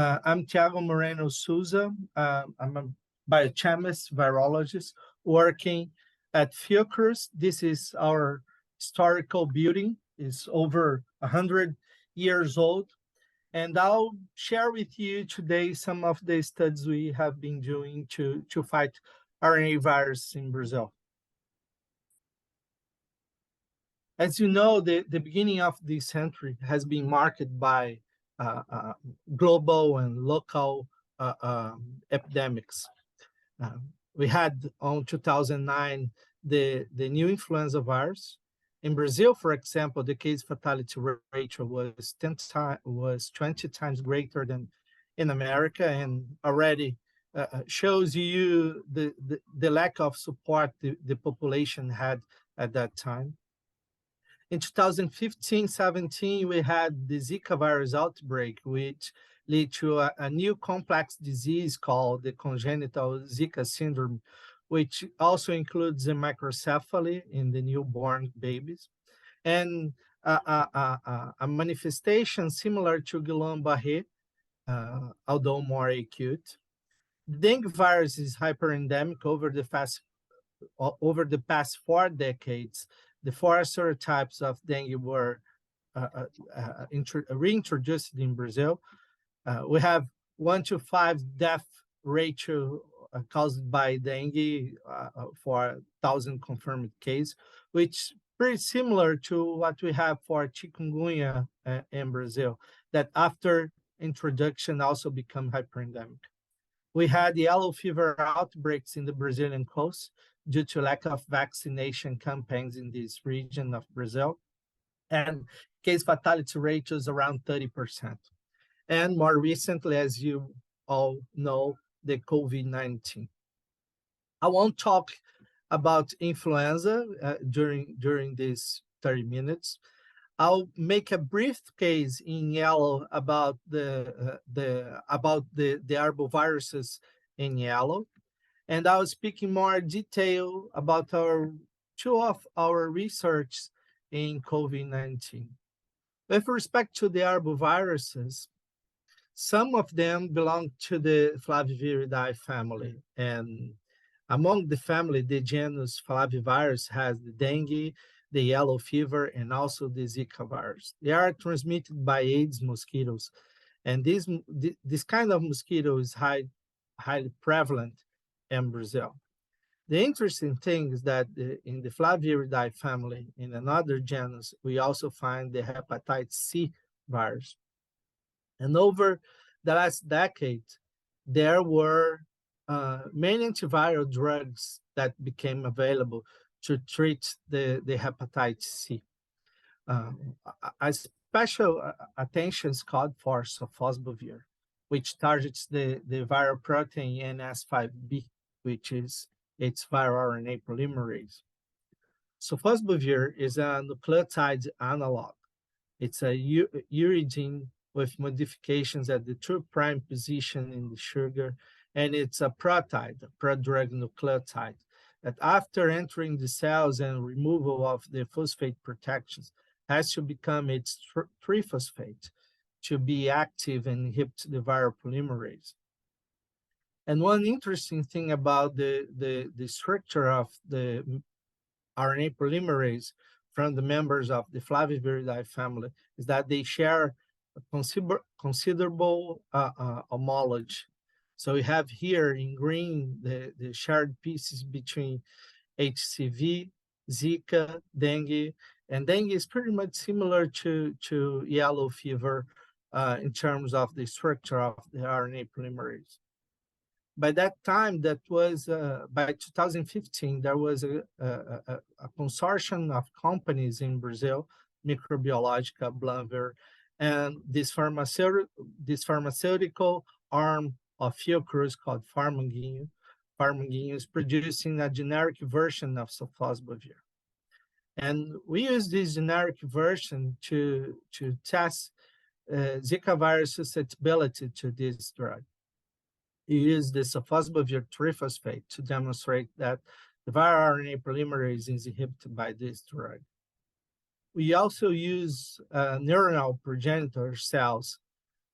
I'm Thiago Moreno Souza. I'm a biochemist, virologist, working at Fiocruz. This is our historical building. It's over 100 years old. And I'll share with you today some of the studies we have been doing to fight RNA virus in Brazil. As you know, the beginning of this century has been marked by global and local epidemics. We had on 2009 the new influenza virus. In Brazil, for example, the case fatality ratio was 20 times greater than in America, and already shows you the lack of support the population had at that time. In 2015-17, we had the Zika virus outbreak, which led to a new complex disease called the congenital Zika syndrome, which also includes the microcephaly in the newborn babies, and a manifestation similar to Guillain-Barré, although more acute. The dengue virus is hyperendemic over the past 4 decades. The 4 serotypes of dengue were reintroduced in Brazil. We have 1 to 5 death ratio caused by dengue for 1,000 confirmed cases, which is pretty similar to what we have for chikungunya in Brazil, that after introduction also become hyperendemic. We had yellow fever outbreaks in the Brazilian coast due to lack of vaccination campaigns in this region of Brazil, and case fatality rate is around 30%. And more recently, as you all know, the COVID-19. I won't talk about influenza during these 30 minutes. I'll make a brief case in yellow about the arboviruses in yellow, and I'll speak in more detail about two of our research in COVID-19. With respect to the arboviruses, some of them belong to the Flaviviridae family, and among the family, the genus Flavivirus has the dengue, the yellow fever, and also the Zika virus. They are transmitted by Aedes mosquitoes, and this kind of mosquito is highly prevalent in Brazil. The interesting thing is that in the Flaviviridae family, in another genus, we also find the hepatitis C virus. And over the last decade, there were many antiviral drugs that became available to treat the hepatitis C. A special attention is called for sofosbuvir, which targets the viral protein NS5B, which is its viral RNA polymerase. Sofosbuvir is a nucleotide analog. It's a uridine with modifications at the 2' position in the sugar, and it's a prodrug nucleotide that after entering the cells and removal of the phosphate protections has to become its triphosphate to be active and inhibit the viral polymerase. And one interesting thing about the structure of the RNA polymerase from the members of the Flaviviridae family is that they share a considerable homology. So we have here in green the shared pieces between HCV, Zika, dengue, and dengue is pretty much similar to yellow fever in terms of the structure of the RNA polymerase. By that time, that was by 2015, there was a consortium of companies in Brazil, Microbiológica, Blanver, and this pharmaceutical arm of Fiocruz called Pharmanguinho. Pharmanguinho is producing a generic version of sofosbuvir. And we use this generic version to test Zika virus susceptibility to this drug. We use the sofosbuvir triphosphate to demonstrate that the viral RNA polymerase is inhibited by this drug. We also use neuronal progenitor cells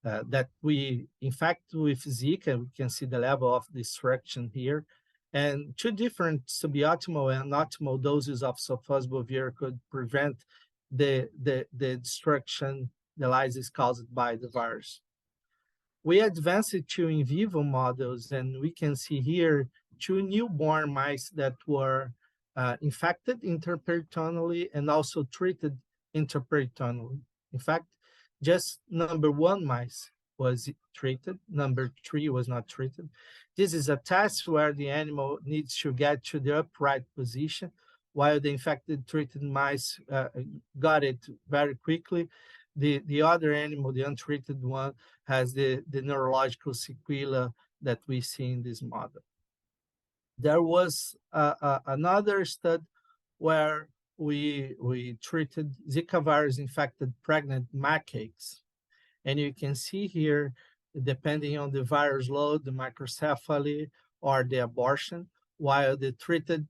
that we infect with Zika. We can see the level of destruction here. And two different suboptimal and optimal doses of sofosbuvir could prevent the destruction, the lysis caused by the virus. We advanced it to in vivo models, and we can see here two newborn mice that were infected intraperitoneally and also treated intraperitoneally. In fact, just number one mice was treated, number three was not treated. This is a test where the animal needs to get to the upright position, while the infected treated mice got it very quickly. The other animal, the untreated one, has the neurological sequela that we see in this model. There was another study where we treated Zika virus infected pregnant macaques. And you can see here, depending on the virus load, the microcephaly or the abortion, while the treated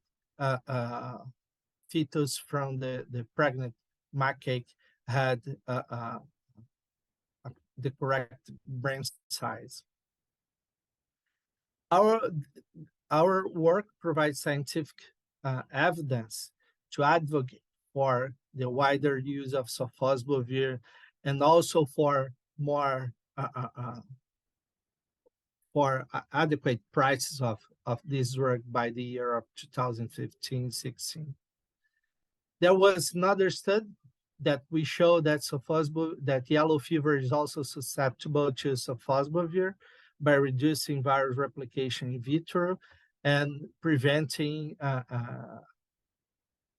fetus from the pregnant macaque had the correct brain size. Our work provides scientific evidence to advocate for the wider use of sofosbuvir and also for more for adequate prices of this drug by the year of 2015-16. There was another study that we show that that yellow fever is also susceptible to sofosbuvir by reducing virus replication in vitro and preventing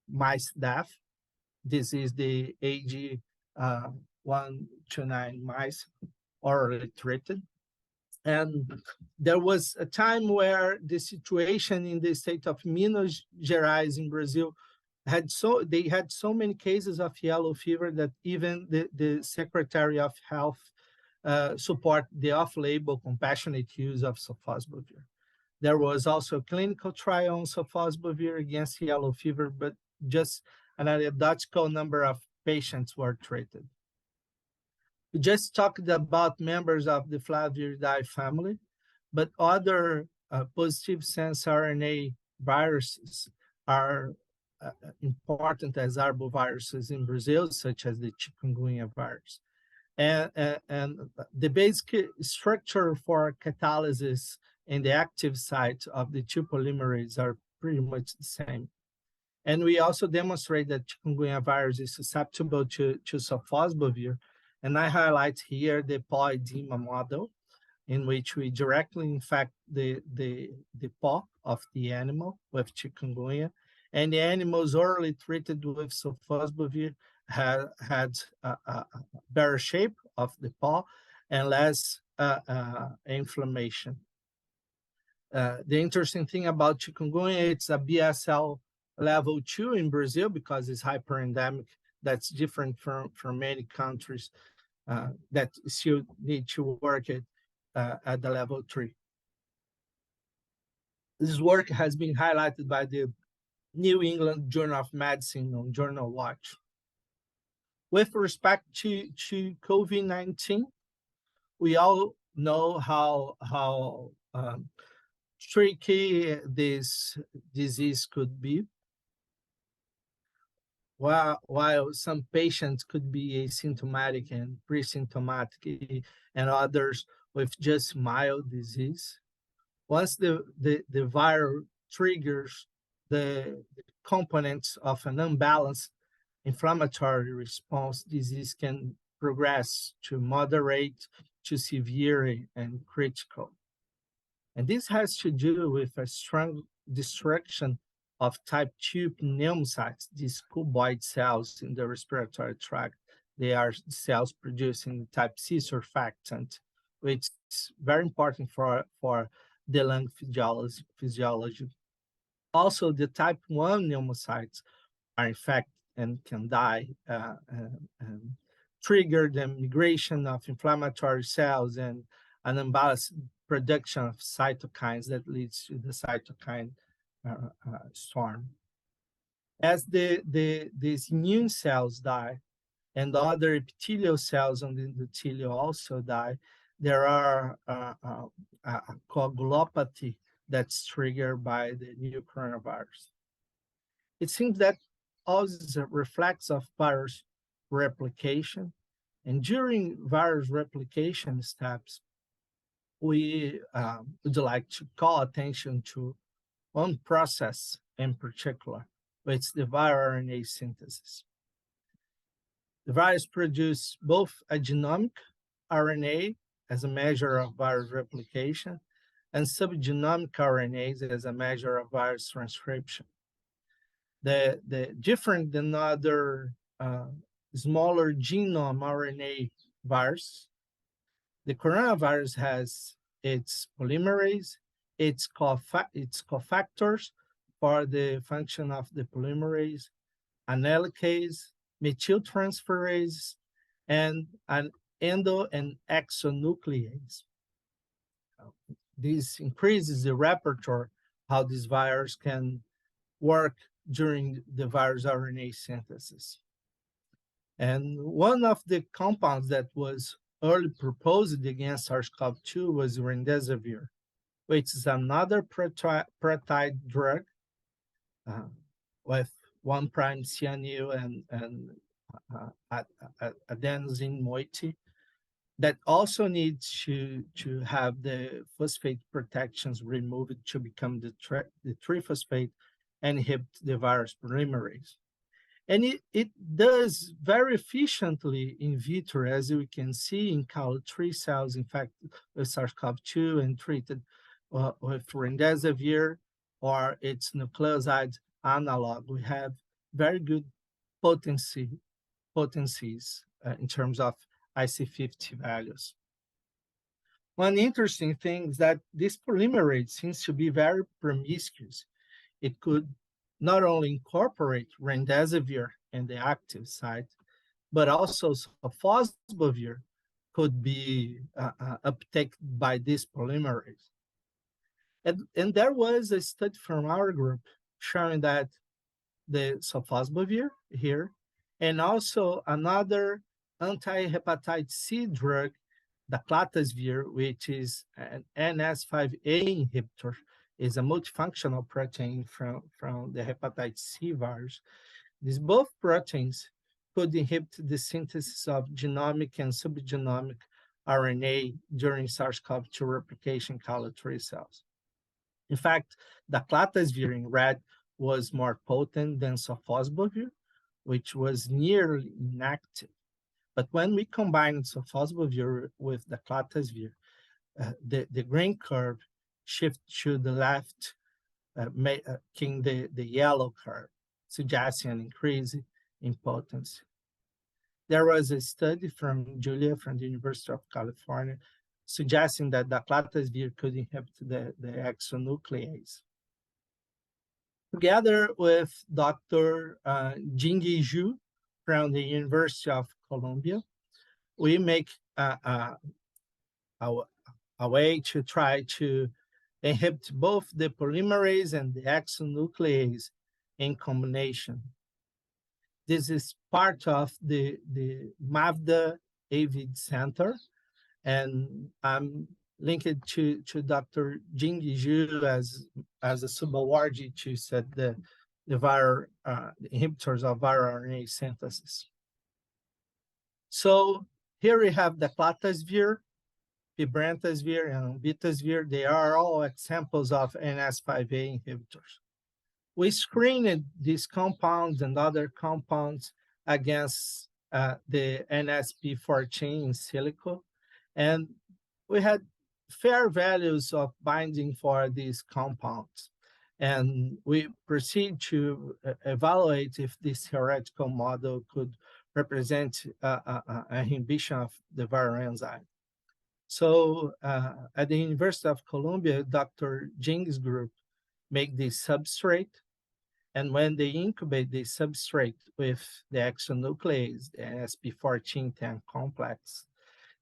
mice death. This is the AG 129 mice orally treated. And there was a time where the situation in the state of Minas Gerais in Brazil they had so many cases of yellow fever that even the Secretary of Health support the off-label compassionate use of sofosbuvir. There was also a clinical trial on sofosbuvir against yellow fever, but just an anecdotal number of patients were treated. We just talked about members of the Flaviridae family, but other positive sense RNA viruses are important as arboviruses in Brazil, such as the chikungunya virus. And the basic structure for catalysis and the active site of the two polymerases are pretty much the same. And we also demonstrate that chikungunya virus is susceptible to sofosbuvir. And I highlight here the paw edema model, in which we directly infect the paw of the animal with chikungunya. And the animals orally treated with sofosbuvir had a better shape of the paw and less inflammation. The interesting thing about chikungunya, it's a BSL level 2 in Brazil because it's hyperendemic. That's different from many countries that still need to work it at the level 3. This work has been highlighted by the New England Journal of Medicine on Journal Watch. With respect to COVID-19, we all know how tricky this disease could be. While some patients could be asymptomatic and pre-symptomatic, and others with just mild disease. Once the viral triggers the components of an unbalanced inflammatory response, disease can progress to moderate, to severe, and critical. And this has to do with a strong destruction of type 2 pneumocytes, these cuboid cells in the respiratory tract. They are cells producing type C surfactant, which is very important for the lung physiology. Also, the type 1 pneumocytes are infected and can die, and trigger the migration of inflammatory cells and an imbalanced production of cytokines that leads to the cytokine storm. As these immune cells die and other epithelial cells on the endothelium also die, there are coagulopathy that's triggered by the new coronavirus. It seems that all this reflects of virus replication, and during virus replication steps, we would like to call attention to one process in particular, which is the viral RNA synthesis. The virus produces both a genomic RNA as a measure of virus replication and subgenomic RNAs as a measure of virus transcription. The different than other smaller genome RNA virus, the coronavirus has its polymerase, its cofactors for the function of the polymerase, an helicase, methyltransferase, and an endo and exonuclease. This increases the repertoire how this virus can work during the virus RNA synthesis. And one of the compounds that was early proposed against SARS-CoV-2 was remdesivir, which is another peptide drug with 1' CNU and adenosine moiety that also needs to have the phosphate protections removed to become the triphosphate and inhibit the virus polymerase. And it does very efficiently in vitro, as we can see in CAL3 cells infected with SARS-CoV-2 and treated with remdesivir or its nucleoside analog. We have very good potencies in terms of IC50 values. One interesting thing is that this polymerase seems to be very promiscuous. It could not only incorporate remdesivir in the active site, but also sofosbuvir could be uptaken by this polymerase. And there was a study from our group showing that the sofosbuvir here, and also another anti-hepatitis C drug, the daclatasvir, which is an NS5A inhibitor, is a multifunctional protein from the hepatitis C virus. These both proteins could inhibit the synthesis of genomic and subgenomic RNA during SARS-CoV-2 replication CAL3 cells. In fact, the daclatasvir in red was more potent than sofosbuvir, which was nearly inactive. But when we combined sofosbuvir with the daclatasvir, the green curve shift to the left, making the yellow curve, suggesting an increase in potency. There was a study from Julia from the University of California suggesting that the daclatasvir could inhibit the exonuclease. Together with Dr. Jingyi Zhu from the University of Columbia, we make a way to try to inhibit both the polymerase and the exonuclease in combination. This is part of the MAVDA AViDD Center, and I'm linked to Dr. Jingyi Zhu as a sub-awardee to set the viral inhibitors of viral RNA synthesis. So here we have the daclatasvir, pibrentasvir, and vitasvir. They are all examples of NS5A inhibitors. We screened these compounds and other compounds against the NSP14 in silico, and we had fair values of binding for these compounds. And we proceed to evaluate if this theoretical model could represent inhibition of the viral enzyme. So at the University of Columbia, Dr. Jing's group make this substrate, and when they incubate the substrate with the exonuclease, the NSP14-10 complex,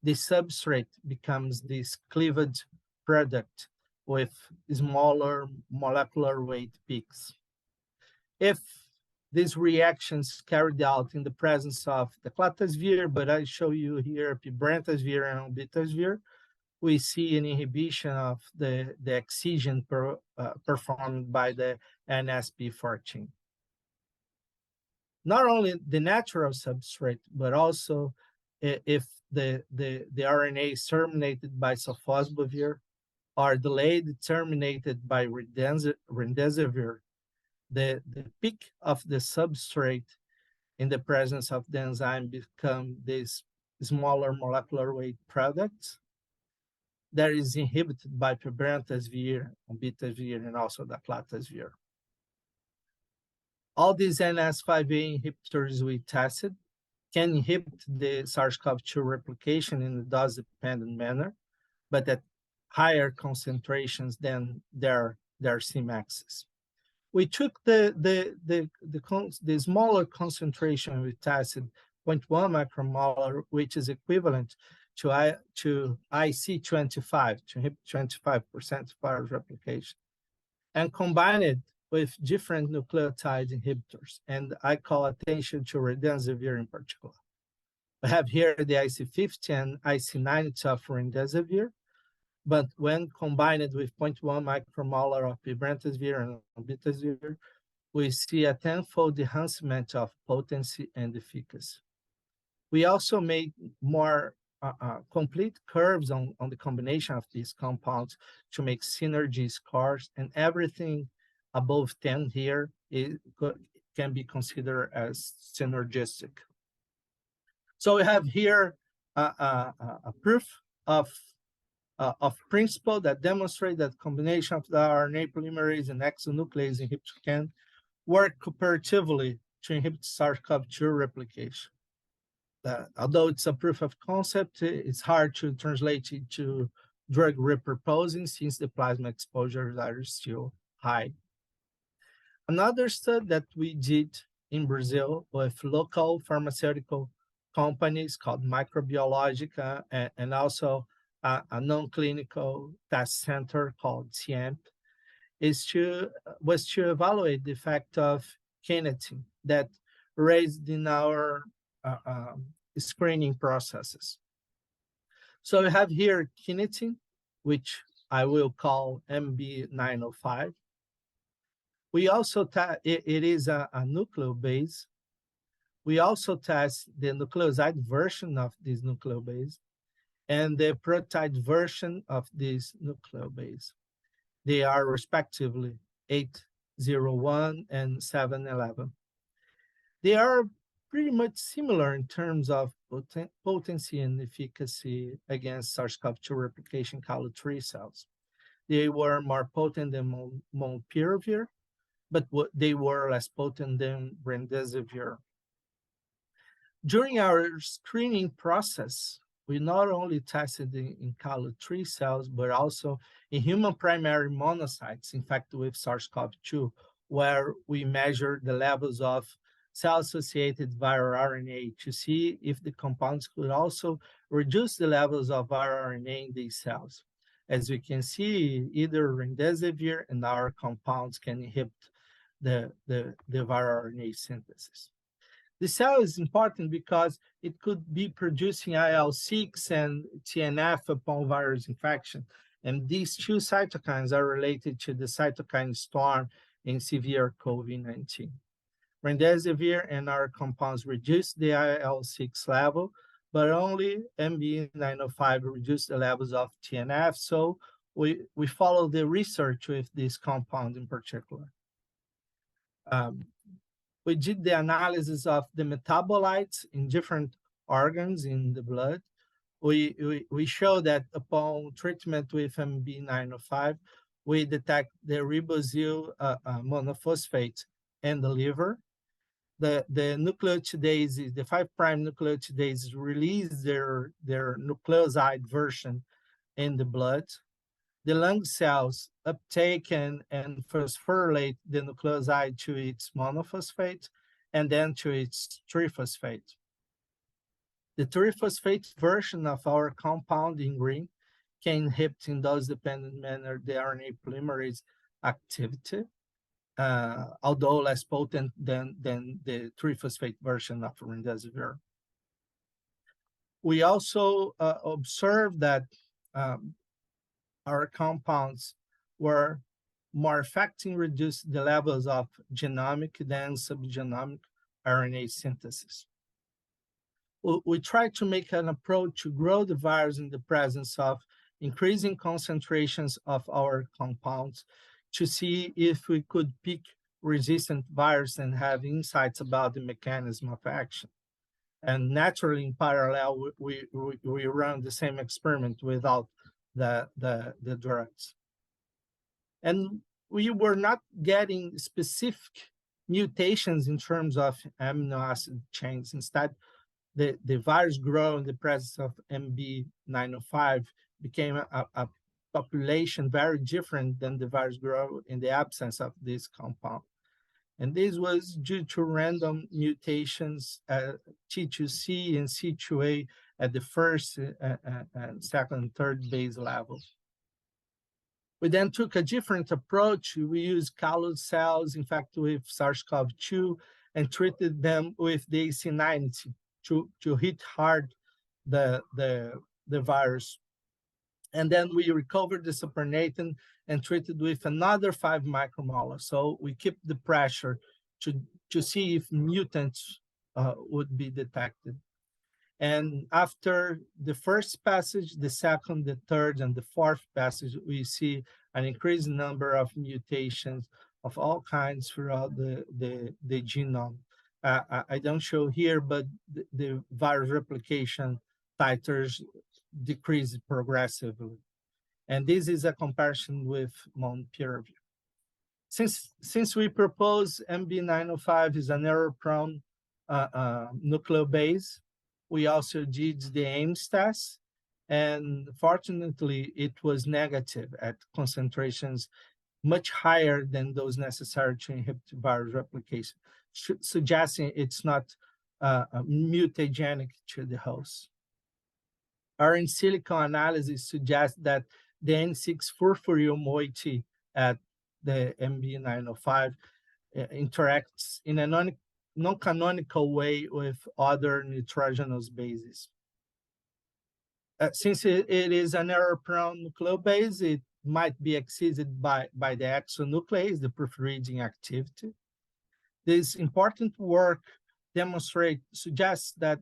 the substrate becomes this cleavage product with smaller molecular weight peaks. If these reactions carried out in the presence of the clatosphere, but I show you here pibrentosphere and betasphere. We see an inhibition of the excision performed by the NSP14. Not only the natural substrate, but also if the RNA is terminated by sofosbuvir or delayed terminated by remdesivir, the peak of the substrate in the presence of the enzyme become these smaller molecular weight products that is inhibited by pibrentosphere, betasphere, and also the clatosphere. All these NS5A inhibitors we tested can inhibit the SARS-CoV-2 replication in a dose-dependent manner, but at higher concentrations than their Cmaxes. We took the smaller concentration we tested, 0.1 micromolar, which is equivalent to IC25, to inhibit 25% of virus replication, and combine it with different nucleotide inhibitors. And I call attention to remdesivir in particular. I have here the IC50 and IC90 of remdesivir, but when combined with 0.1 micromolar of pibrentosphere and betasphere, we see a tenfold enhancement of potency and efficacy. We also made more complete curves on the combination of these compounds to make synergy scores, and everything above 10 here can be considered as synergistic. So we have here a proof of principle that demonstrate that combination of the RNA polymerase and exonuclease inhibitor can work cooperatively to inhibit SARS-CoV-2 replication. Although it's a proof of concept, it's hard to translate it to drug repurposing since the plasma exposures are still high. Another study that we did in Brazil with local pharmaceutical companies called Microbiologica and also a non-clinical test center called CIEMP was to evaluate the effect of kinetin that raised in our screening processes. So we have here kinetin, which I will call MB905. We also it is a nucleobase. We also test the nucleoside version of this nucleobase and the protein version of this nucleobase. They are respectively 801 and 711. They are pretty much similar in terms of potency and efficacy against SARS-CoV-2 replication CALO3 cells. They were more potent than molnupiravir, but they were less potent than remdesivir. During our screening process, we not only tested in CALO3 cells, but also in human primary monocytes infected with SARS-CoV-2, where we measured the levels of cell-associated viral RNA to see if the compounds could also reduce the levels of viral RNA in these cells. As we can see, either remdesivir and our compounds can inhibit the viral RNA synthesis. The cell is important because it could be producing IL-6 and TNF upon virus infection. And these two cytokines are related to the cytokine storm in severe COVID-19. Remdesivir and our compounds reduce the IL-6 level, but only MB905 reduced the levels of TNF. So we follow the research with this compound in particular. We did the analysis of the metabolites in different organs in the blood. We show that upon treatment with MB905, we detect the ribosyl monophosphate in the liver. The nucleotidases, the 5' nucleotidases release their nucleoside version in the blood. The lung cells uptake and phosphorylate the nucleoside to its monophosphate and then to its triphosphate. The triphosphate version of our compound in green can inhibit in dose-dependent manner the RNA polymerase activity. although less potent than the triphosphate version of remdesivir. We also observed that um, our compounds were more effective reduce the levels of genomic than subgenomic RNA synthesis. We tried to make an approach to grow the virus in the presence of increasing concentrations of our compounds to see if we could pick resistant virus and have insights about the mechanism of action. And naturally, in parallel, we run the same experiment without the drugs. And we were not getting specific mutations in terms of amino acid chains. Instead, the virus grow in the presence of MB905 became a population very different than the virus grow in the absence of this compound. And this was due to random mutations T2C and C2A at the first, second, and third base level. We then took a different approach. We used callus cells infected with SARS-CoV-2 and treated them with the AC90 to hit hard the virus. And then we recovered the supernatant and treated with another 5 micromolar. So we keep the pressure to see if mutants would be detected. And after the first passage, the second, the third, and the fourth passage, we see an increasing number of mutations of all kinds throughout the genome. I don't show here, but the virus replication titers decrease progressively. And this is a comparison with molnupiravir. Since we propose MB905 is an error-prone nucleobase, we also did the Ames test, and fortunately, it was negative at concentrations much higher than those necessary to inhibit virus replication, suggesting it's not mutagenic to the host. Our in silico analysis suggests that the N6 furfuryl moiety at the MB905 interacts in a non-canonical way with other nitrogenous bases. Since it is an error-prone nucleobase, it might be exceeded by the exonuclease, the proof-reading activity. This important work suggests that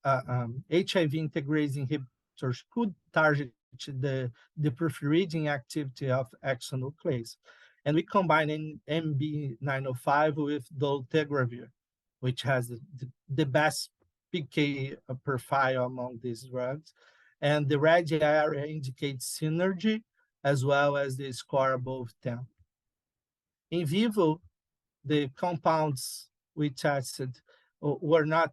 HIV integrase inhibitors could target the proof-reading activity of exonuclease. And we combine MB905 with dolutegravir, which has the best PK profile among these drugs. And the red area indicates synergy as well as the score above 10. In vivo, the compounds we tested were not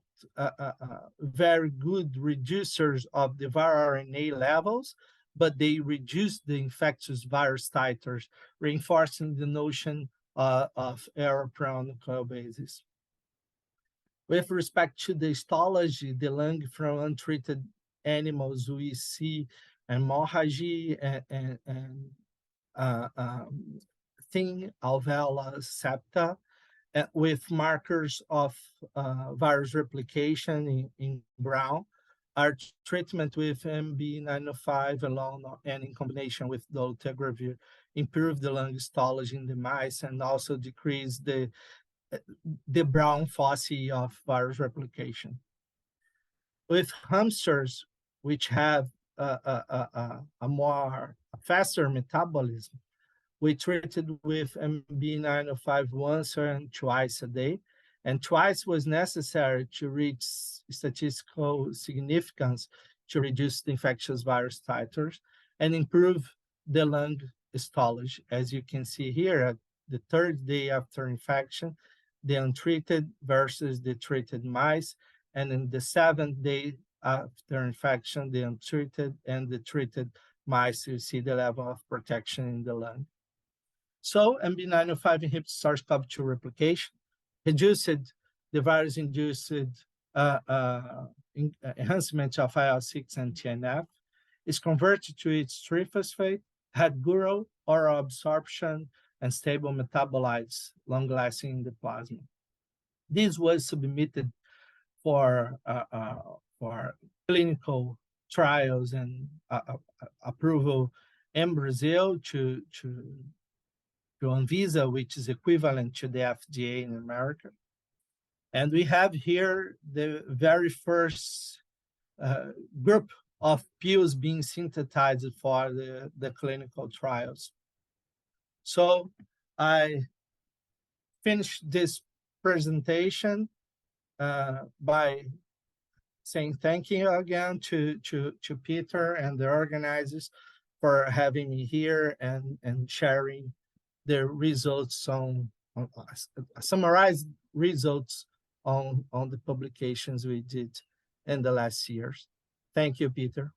very good reducers of the viral RNA levels, but they reduced the infectious virus titers, reinforcing the notion of error-prone nucleobases. With respect to the histology, the lung from untreated animals, we see hemorrhage and thin alveolar septa, with markers of virus replication in brown. Our treatment with MB905 alone and in combination with dolutegravir improved the lung histology in the mice and also decreased the brown foci of virus replication. With hamsters, which have a faster metabolism, we treated with MB905 once and twice a day, and twice was necessary to reach statistical significance to reduce the infectious virus titers and improve the lung histology. As you can see here, at the third day after infection, the untreated versus the treated mice, and in the 7th day after infection, the untreated and the treated mice, you see the level of protection in the lung. So MB905 inhibits SARS-CoV-2 replication, reduced the virus-induced enhancement of IL-6 and TNF, is converted to its triphosphate, had oral absorption, and stable metabolites long-lasting in the plasma. This was submitted for clinical trials and approval in Brazil to Anvisa, which is equivalent to the FDA in America. And we have here the very first group of pills being synthesized for the clinical trials. So I finished this presentation by saying thank you again to Peter and the organizers for having me here and sharing the results on summarized results on the publications we did in the last years. Thank you, Peter.